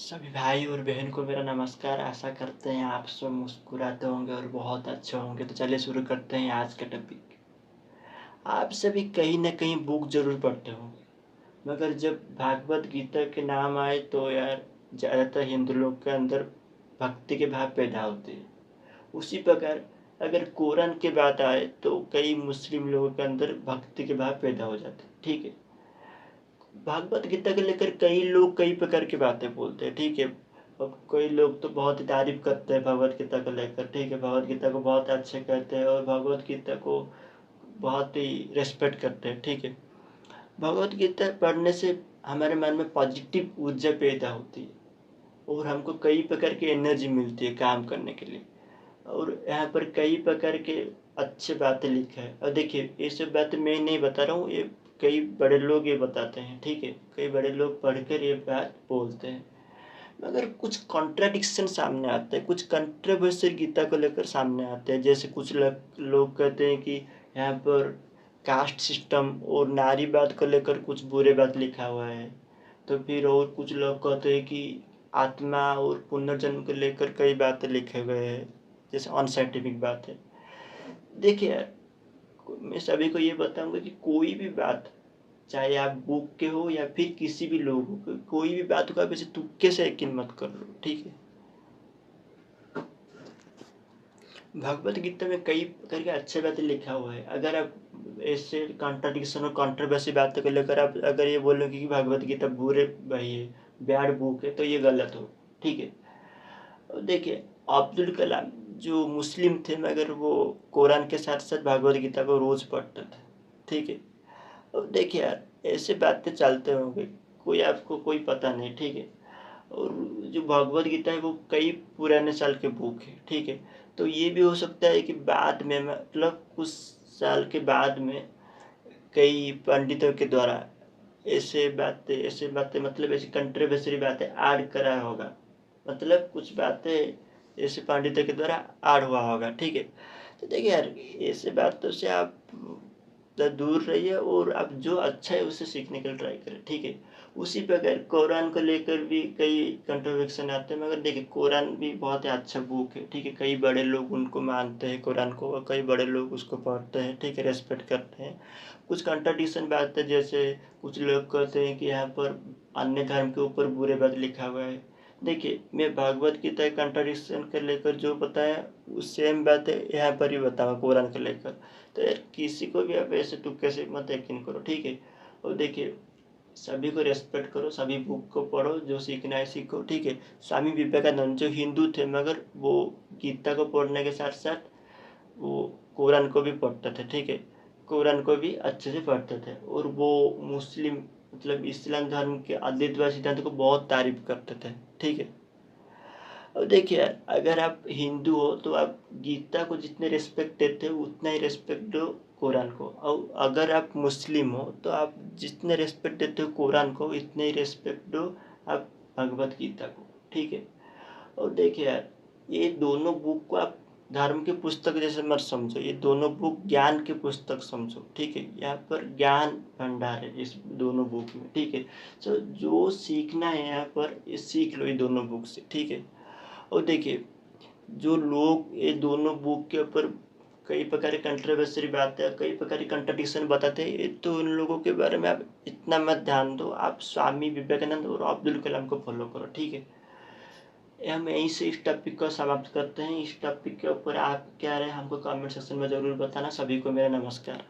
सभी भाई और बहन को मेरा नमस्कार। आशा करते हैं आप सब मुस्कुराते होंगे और बहुत अच्छे होंगे। तो चलिए शुरू करते हैं आज का टॉपिक। आप सभी कहीं ना कहीं बुक जरूर पढ़ते होंगे, मगर जब भागवत गीता के नाम आए तो यार ज़्यादातर हिंदू लोग के अंदर भक्ति के भाव पैदा होते हैं। उसी प्रकार अगर कुरान की बात आए तो कई मुस्लिम लोगों के अंदर भक्ति के भाव पैदा हो जाते हैं। ठीक है, भागवत गीता को लेकर कई लोग कई प्रकार की बातें बोलते हैं। ठीक है, अब कई लोग तो बहुत ही तारीफ करते हैं भगवत गीता को लेकर। ठीक है, भगवत गीता को बहुत अच्छे कहते हैं और भगवत गीता को बहुत ही रेस्पेक्ट करते हैं। ठीक है, भगवत गीता पढ़ने से हमारे मन में पॉजिटिव ऊर्जा पैदा होती है और हमको कई प्रकार की एनर्जी मिलती है काम करने के लिए। और यहाँ पर कई प्रकार के अच्छे बातें लिखा है। और देखिए, ये सब बातें मैं नहीं बता रहा हूँ, ये कई बड़े लोग ये बताते हैं। ठीक है, कई बड़े लोग पढ़कर ये बात बोलते हैं। मगर कुछ कॉन्ट्राडिक्शन सामने आते हैं, कुछ कंट्रोवर्सी गीता को लेकर सामने आते हैं। जैसे कुछ लोग कहते हैं कि यहाँ पर कास्ट सिस्टम और नारीवाद को लेकर कुछ बुरे बात लिखा हुआ है। तो फिर और कुछ लोग कहते हैं कि आत्मा और पुनर्जन्म को लेकर कई बातें लिखे गए हैं, जैसे अनसाइंटिफिक बात है। देखिए यार, मैं सभी को ये बताऊंगा कि कोई भी बात, चाहे आप बुक के हो या फिर किसी भी लोग हो, कोई भी बात को आप ऐसे तुक्के से यकीन मत कर लो। ठीक है, भगवत गीता में कई प्रकार के अच्छे बातें लिखा हुआ है। अगर आप ऐसे कॉन्ट्राडिक्शन और कॉन्ट्रोवर्सी बातों को लेकर आप अगर ये बोलोगे कि भगवत गीता बुरे भाई है, बैड बुक है, तो ये गलत हो। ठीक है, और देखिए, अब्दुल कलाम जो मुस्लिम थे मगर वो कुरान के साथ साथ भगवत गीता को रोज पढ़ते थे। ठीक है, और देखिए यार, ऐसे बातें चलते होंगे, कोई आपको कोई पता नहीं। ठीक है, और जो भगवत गीता है वो कई पुराने साल के बुक है। ठीक है, तो ये भी हो सकता है कि बाद में, मतलब कुछ साल के बाद में कई पंडितों के द्वारा ऐसे बातें मतलब ऐसी कंट्रोवर्सी बातें ऐड करा होगा। मतलब कुछ बातें ऐसे पंडितों के द्वारा ऐड हुआ होगा। ठीक है, तो देखिए यार, ऐसे बातों से आप दूर रहिए और आप जो अच्छा है उसे सीखने के लिए ट्राई करें। ठीक है, उसी प्रकार कुरान को लेकर भी कई कंट्रोवर्शन आते हैं, मगर देखिए कुरान भी बहुत ही अच्छा बुक है। ठीक है, कई बड़े लोग उनको मानते हैं कुरान को और कई बड़े लोग उसको पढ़ते हैं। ठीक है, रेस्पेक्ट करते हैं। कुछ कंट्राडिक्शन बात है, जैसे कुछ लोग कहते हैं कि यहाँ पर अन्य धर्म के ऊपर बुरे बात लिखा हुआ है। देखिए, मैं भागवत गीता कंट्राडिक्शन को लेकर जो बताया उस सेम बात है यहाँ पर ही बताऊँ कुरान को लेकर। तो यार, किसी को भी आप ऐसे तुक्के से मत यकीन करो। ठीक है, और देखिए, सभी को रेस्पेक्ट करो, सभी बुक को पढ़ो, जो सीखना है सीखो। ठीक है, स्वामी विवेकानंद जो हिंदू थे मगर वो गीता को पढ़ने के साथ साथ वो कुरान को भी पढ़ते थे। ठीक है, कुरान को भी अच्छे से पढ़ते थे और वो मुस्लिम मतलब इस्लाम धर्म के अद्वैतवाद सिद्धांत को बहुत तारीफ करते थे। ठीक है, और देखिए यार, अगर आप हिंदू हो तो आप गीता को जितने रिस्पेक्ट देते हो उतना ही रिस्पेक्ट दो कुरान को, और अगर आप मुस्लिम हो तो आप जितने रिस्पेक्ट देते हो कुरान को इतने ही रिस्पेक्ट दो आप भगवत गीता को। ठीक है, और देखिए यार, ये दोनों बुक को आप धर्म की पुस्तक जैसे मत समझो, ये दोनों बुक ज्ञान की पुस्तक समझो। ठीक है, यहाँ पर ज्ञान भंडार है इस दोनों बुक में। ठीक है, तो जो सीखना है यहाँ पर ये सीख लो ये दोनों बुक से। ठीक है, और देखिए, जो लोग ये दोनों बुक के ऊपर कई प्रकार की कंट्रोवर्सी बातें, कई प्रकार की कंट्रडिक्शन बताते हैं, तो उन लोगों के बारे में आप इतना मत ध्यान दो। आप स्वामी विवेकानंद और अब्दुल कलाम को फॉलो करो। ठीक है, हम यहीं से इस टॉपिक को समाप्त करते हैं। इस टॉपिक के ऊपर आप क्या रहे हमको कमेंट सेक्शन में ज़रूर बताना। सभी को मेरा नमस्कार।